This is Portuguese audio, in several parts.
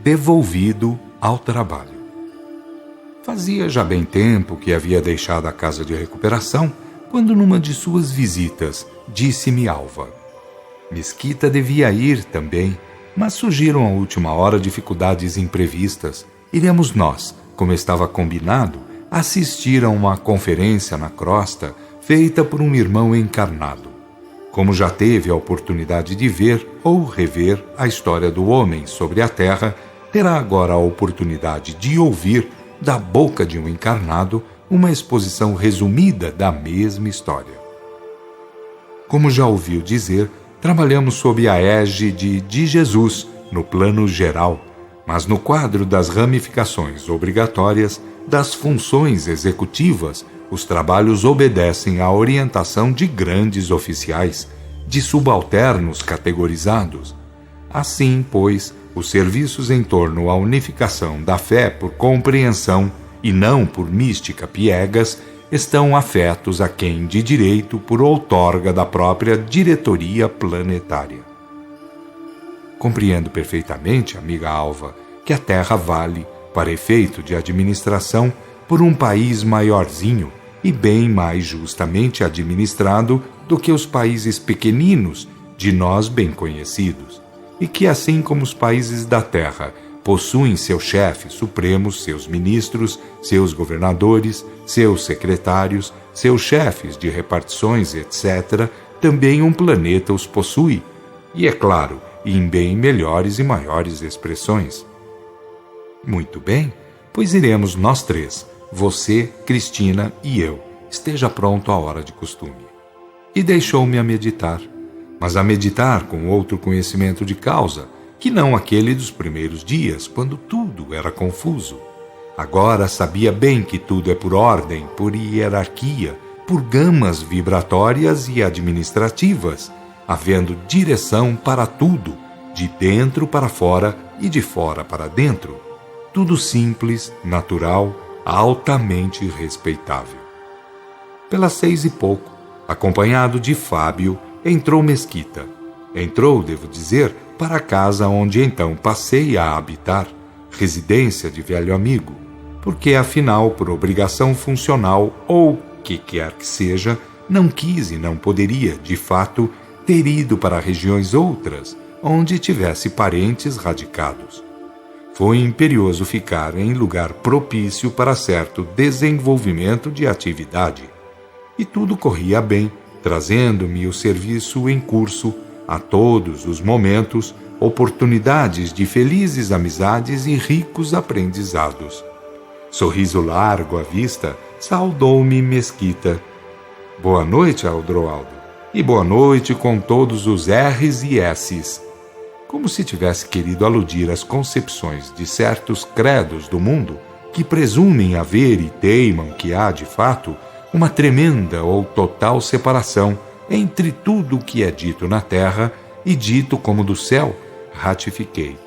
devolvido ao trabalho. Fazia já bem tempo que havia deixado a casa de recuperação, quando numa de suas visitas disse-me Alva. Mesquita devia ir também, mas surgiram à última hora dificuldades imprevistas. Iremos nós, como estava combinado, assistir a uma conferência na Crosta feita por um irmão encarnado. Como já teve a oportunidade de ver ou rever a história do homem sobre a Terra, terá agora a oportunidade de ouvir, da boca de um encarnado, uma exposição resumida da mesma história. Como já ouviu dizer, trabalhamos sob a égide de Jesus, no plano geral, mas no quadro das ramificações obrigatórias, das funções executivas, os trabalhos obedecem à orientação de grandes oficiais, de subalternos categorizados. Assim, pois, os serviços em torno à unificação da fé por compreensão e não por mística piegas estão afetos a quem de direito por outorga da própria diretoria planetária. Compreendo perfeitamente, amiga Alva, que a Terra vale, para efeito de administração, por um país maiorzinho e bem mais justamente administrado do que os países pequeninos de nós bem conhecidos, e que, assim como os países da Terra possuem seus chefes supremos, seus ministros, seus governadores, seus secretários, seus chefes de repartições, etc., também um planeta os possui, e é claro, em bem melhores e maiores expressões. Muito bem, pois iremos nós três, você, Cristina e eu. Esteja pronto à hora de costume. E deixou-me a meditar, mas a meditar com outro conhecimento de causa, que não aquele dos primeiros dias, quando tudo era confuso. Agora sabia bem que tudo é por ordem, por hierarquia, por gamas vibratórias e administrativas, havendo direção para tudo, de dentro para fora e de fora para dentro. Tudo simples, natural, altamente respeitável. Pelas 6:pouco, acompanhado de Fábio, entrou Mesquita. Entrou, devo dizer, para a casa onde então passei a habitar, residência de velho amigo, porque afinal, por obrigação funcional ou que quer que seja, não quis e não poderia, de fato, ter ido para regiões outras, onde tivesse parentes radicados. Foi imperioso ficar em lugar propício para certo desenvolvimento de atividade. E tudo corria bem, trazendo-me o serviço em curso, a todos os momentos, oportunidades de felizes amizades e ricos aprendizados. Sorriso largo à vista, saudou-me Mesquita. Boa noite, Aldroaldo. E boa noite com todos os R's e S's. Como se tivesse querido aludir às concepções de certos credos do mundo que presumem haver e teimam que há, de fato, uma tremenda ou total separação entre tudo o que é dito na terra e dito como do céu, ratifiquei.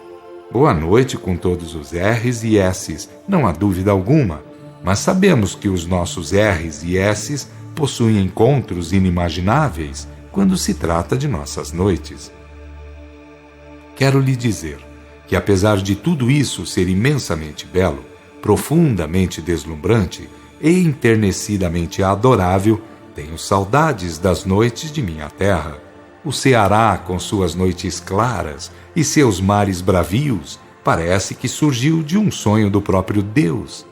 Boa noite com todos os R's e S's, não há dúvida alguma, mas sabemos que os nossos R's e S's possuem encontros inimagináveis quando se trata de nossas noites. Quero lhe dizer que, apesar de tudo isso ser imensamente belo, profundamente deslumbrante e enternecidamente adorável, tenho saudades das noites de minha terra. O Ceará, com suas noites claras e seus mares bravios, parece que surgiu de um sonho do próprio Deus.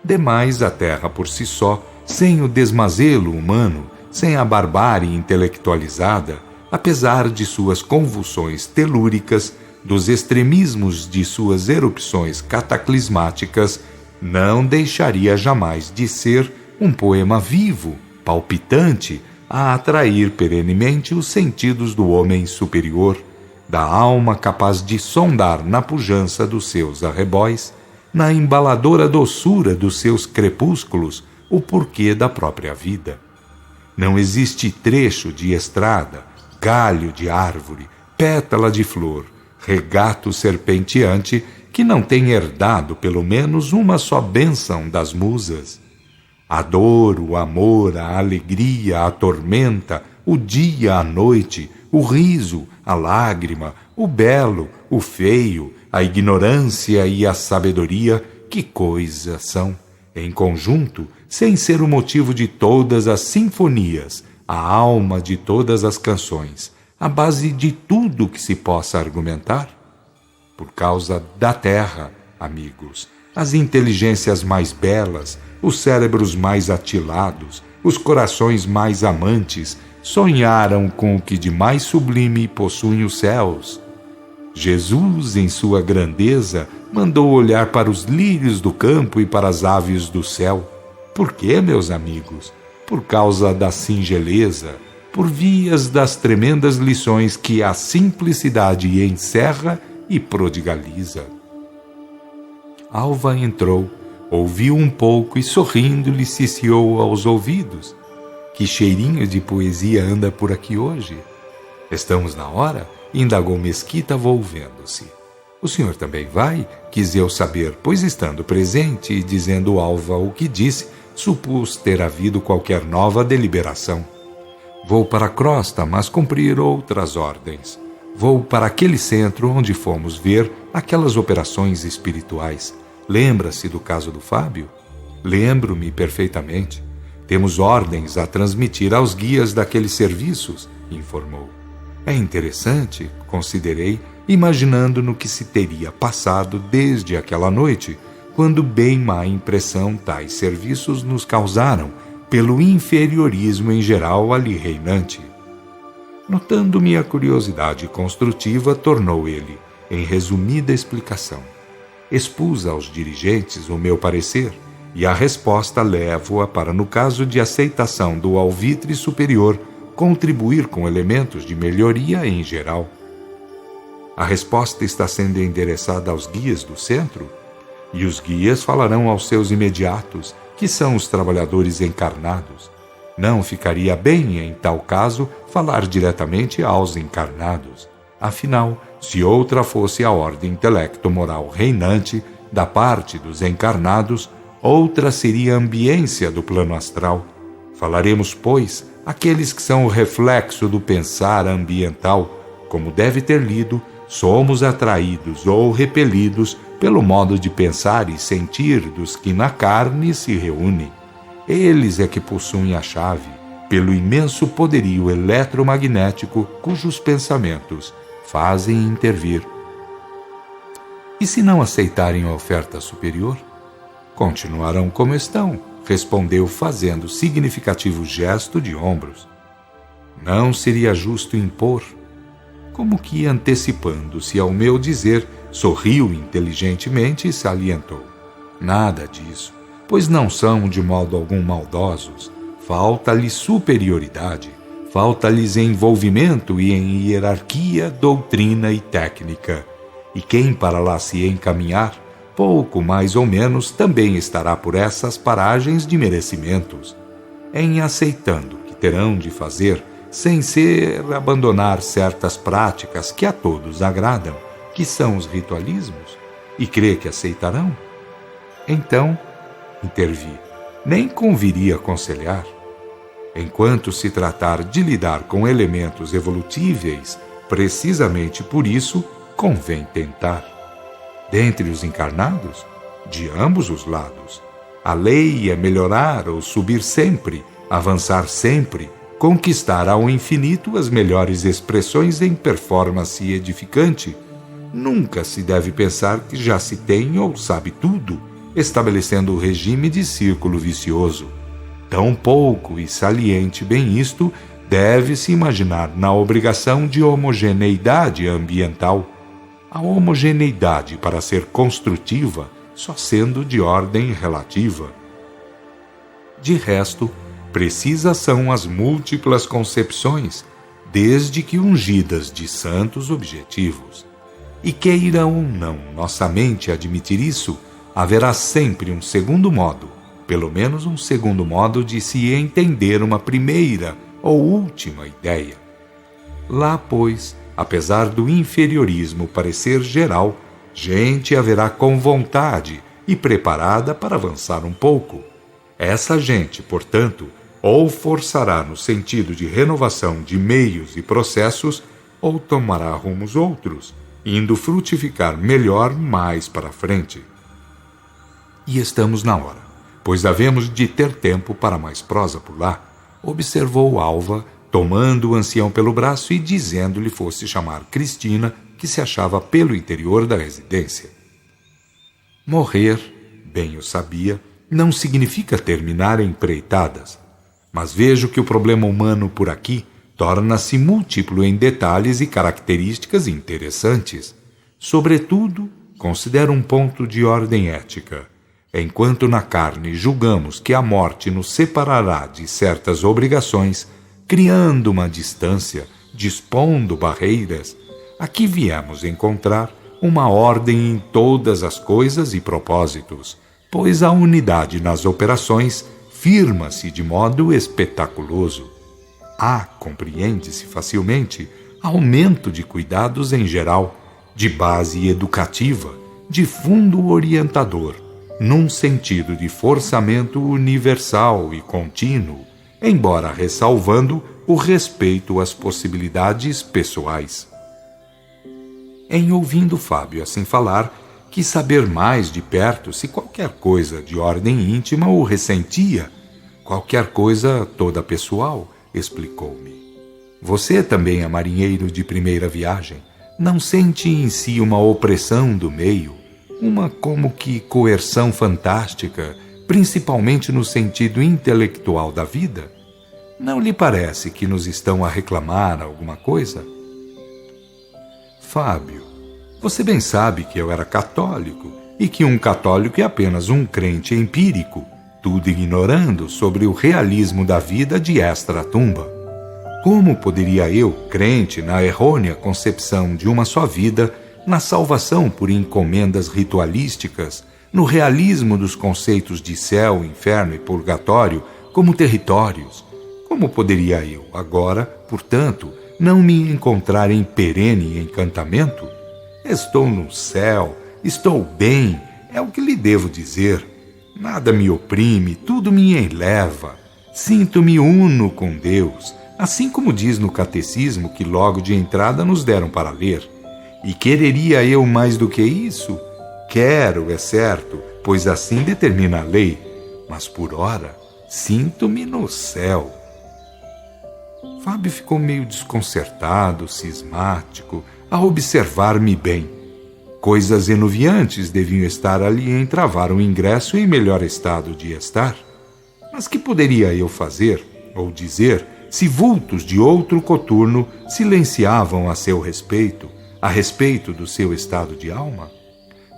Demais, a terra por si só, sem o desmazelo humano, sem a barbárie intelectualizada, apesar de suas convulsões telúricas, dos extremismos de suas erupções cataclismáticas, não deixaria jamais de ser um poema vivo, palpitante, a atrair perenemente os sentidos do homem superior, da alma capaz de sondar na pujança dos seus arrebóis, na embaladora doçura dos seus crepúsculos, o porquê da própria vida. Não existe trecho de estrada, galho de árvore, pétala de flor, regato serpenteante que não tenha herdado pelo menos uma só bênção das musas. A dor, o amor, a alegria, a tormenta, o dia, a noite, o riso, a lágrima, o belo, o feio, a ignorância e a sabedoria, que coisas são, em conjunto, sem ser o motivo de todas as sinfonias, a alma de todas as canções, a base de tudo que se possa argumentar? Por causa da terra, amigos, as inteligências mais belas, os cérebros mais atilados, os corações mais amantes, sonharam com o que de mais sublime possuem os céus. Jesus, em sua grandeza, mandou olhar para os lírios do campo e para as aves do céu. Por quê, meus amigos? Por causa da singeleza, por vias das tremendas lições que a simplicidade encerra e prodigaliza. Alva entrou, ouviu um pouco e sorrindo lhe ciciou aos ouvidos: que cheirinho de poesia anda por aqui hoje? Estamos na hora? Indagou Mesquita, volvendo-se. O senhor também vai? Quis eu saber, pois estando presente e dizendo Alva o que disse, supus ter havido qualquer nova deliberação. Vou para a crosta, mas cumprir outras ordens. Vou para aquele centro onde fomos ver aquelas operações espirituais. Lembra-se do caso do Fábio? Lembro-me perfeitamente. Temos ordens a transmitir aos guias daqueles serviços, informou. É interessante, considerei, imaginando no que se teria passado desde aquela noite, quando bem má impressão tais serviços nos causaram, pelo inferiorismo em geral ali reinante. Notando minha curiosidade construtiva, tornou ele, em resumida explicação. Expus aos dirigentes o meu parecer, e a resposta levo-a para, no caso de aceitação do alvitre superior, contribuir com elementos de melhoria em geral. A resposta está sendo endereçada aos guias do centro, e os guias falarão aos seus imediatos, que são os trabalhadores encarnados. Não ficaria bem, em tal caso, falar diretamente aos encarnados. Afinal, se outra fosse a ordem intelecto-moral reinante da parte dos encarnados, outra seria a ambiência do plano astral. Falaremos, pois, aqueles que são o reflexo do pensar ambiental. Como deve ter lido, somos atraídos ou repelidos pelo modo de pensar e sentir dos que na carne se reúnem. Eles é que possuem a chave, pelo imenso poderio eletromagnético cujos pensamentos fazem intervir. E se não aceitarem a oferta superior? Continuarão como estão, respondeu fazendo significativo gesto de ombros. Não seria justo impor. Como que antecipando-se ao meu dizer, sorriu inteligentemente e salientou. Nada disso, pois não são de modo algum maldosos. Falta-lhes superioridade, falta-lhes envolvimento e em hierarquia, doutrina e técnica. E quem para lá se encaminhar, pouco mais ou menos, também estará por essas paragens de merecimentos. Em aceitando que terão de fazer, sem ser abandonar certas práticas que a todos agradam, que são os ritualismos, e crê que aceitarão? Então, intervi, nem conviria aconselhar. Enquanto se tratar de lidar com elementos evolutíveis, precisamente por isso, convém tentar. Dentre os encarnados, de ambos os lados, a lei é melhorar ou subir sempre, avançar sempre, conquistar ao infinito as melhores expressões em performance edificante. Nunca se deve pensar que já se tem ou sabe tudo, estabelecendo o regime de círculo vicioso. Tão pouco e saliente bem isto, deve-se imaginar na obrigação de homogeneidade ambiental. A homogeneidade, para ser construtiva, só sendo de ordem relativa. De resto, precisas são as múltiplas concepções, desde que ungidas de santos objetivos. E queira ou não nossa mente admitir isso, haverá sempre um segundo modo, pelo menos um segundo modo de se entender uma primeira ou última ideia. Lá, pois, apesar do inferiorismo parecer geral, gente haverá com vontade e preparada para avançar um pouco. Essa gente, portanto, ou forçará no sentido de renovação de meios e processos, ou tomará rumos outros, indo frutificar melhor mais para frente. E estamos na hora, pois havemos de ter tempo para mais prosa por lá, observou Alva, tomando o ancião pelo braço e dizendo-lhe fosse chamar Cristina, que se achava pelo interior da residência. Morrer, bem eu sabia, não significa terminar empreitadas, mas vejo que o problema humano por aqui torna-se múltiplo em detalhes e características interessantes. Sobretudo, considero um ponto de ordem ética. Enquanto na carne julgamos que a morte nos separará de certas obrigações, criando uma distância, dispondo barreiras, aqui viemos encontrar uma ordem em todas as coisas e propósitos, pois a unidade nas operações firma-se de modo espetaculoso. Há, compreende-se facilmente, aumento de cuidados em geral, de base educativa, de fundo orientador, num sentido de forçamento universal e contínuo, embora ressalvando o respeito às possibilidades pessoais. Em ouvindo Fábio assim falar, quis saber mais de perto se qualquer coisa de ordem íntima o ressentia, qualquer coisa toda pessoal, explicou-me. Você também é marinheiro de primeira viagem, não sente em si uma opressão do meio, uma como que coerção fantástica, principalmente no sentido intelectual da vida? Não lhe parece que nos estão a reclamar alguma coisa? Fábio, você bem sabe que eu era católico e que um católico é apenas um crente empírico, tudo ignorando sobre o realismo da vida de extra-tumba. Como poderia eu, crente na errônea concepção de uma só vida, na salvação por encomendas ritualísticas, no realismo dos conceitos de céu, inferno e purgatório como territórios, como poderia eu, agora, portanto, não me encontrar em perene encantamento? Estou no céu, estou bem, é o que lhe devo dizer. Nada me oprime, tudo me eleva. Sinto-me uno com Deus, assim como diz no catecismo que logo de entrada nos deram para ler. E quereria eu mais do que isso? Quero, é certo, pois assim determina a lei, mas por ora sinto-me no céu. Fábio ficou meio desconcertado, cismático, a observar-me bem. Coisas enuviantes deviam estar ali e entravar o ingresso em melhor estado de estar. Mas que poderia eu fazer, ou dizer, se vultos de outro coturno silenciavam a seu respeito, a respeito do seu estado de alma?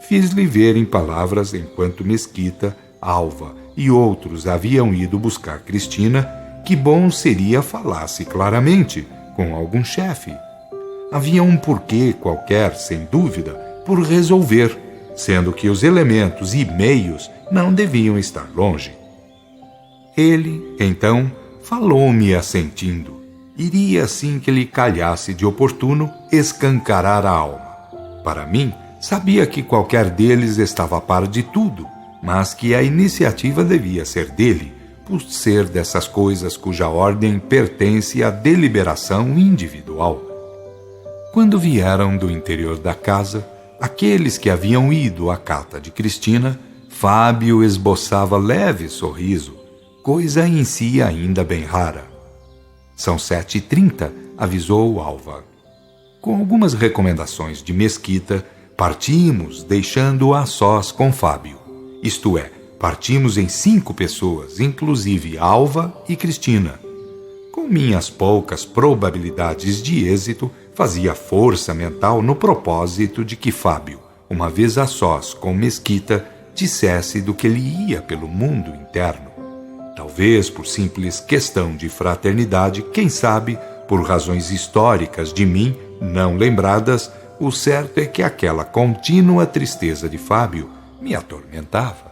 Fiz-lhe ver em palavras, enquanto Mesquita, Alva e outros haviam ido buscar Cristina, que bom seria falasse claramente com algum chefe. Havia um porquê qualquer, sem dúvida, por resolver, sendo que os elementos e meios não deviam estar longe. Ele, então, falou-me assentindo. Iria, assim que lhe calhasse de oportuno, escancarar a alma. Para mim, sabia que qualquer deles estava a par de tudo, mas que a iniciativa devia ser dele, por ser dessas coisas cuja ordem pertence à deliberação individual. Quando vieram do interior da casa, aqueles que haviam ido à cata de Cristina, Fábio esboçava leve sorriso, coisa em si ainda bem rara. São 7h30, avisou Alva. Com algumas recomendações de Mesquita, partimos, deixando-o a sós com Fábio. Isto é, partimos em 5 pessoas, inclusive Alva e Cristina. Com minhas poucas probabilidades de êxito, fazia força mental no propósito de que Fábio, uma vez a sós com Mesquita, dissesse do que lhe ia pelo mundo interno. Talvez por simples questão de fraternidade, quem sabe, por razões históricas de mim, não lembradas, o certo é que aquela contínua tristeza de Fábio me atormentava.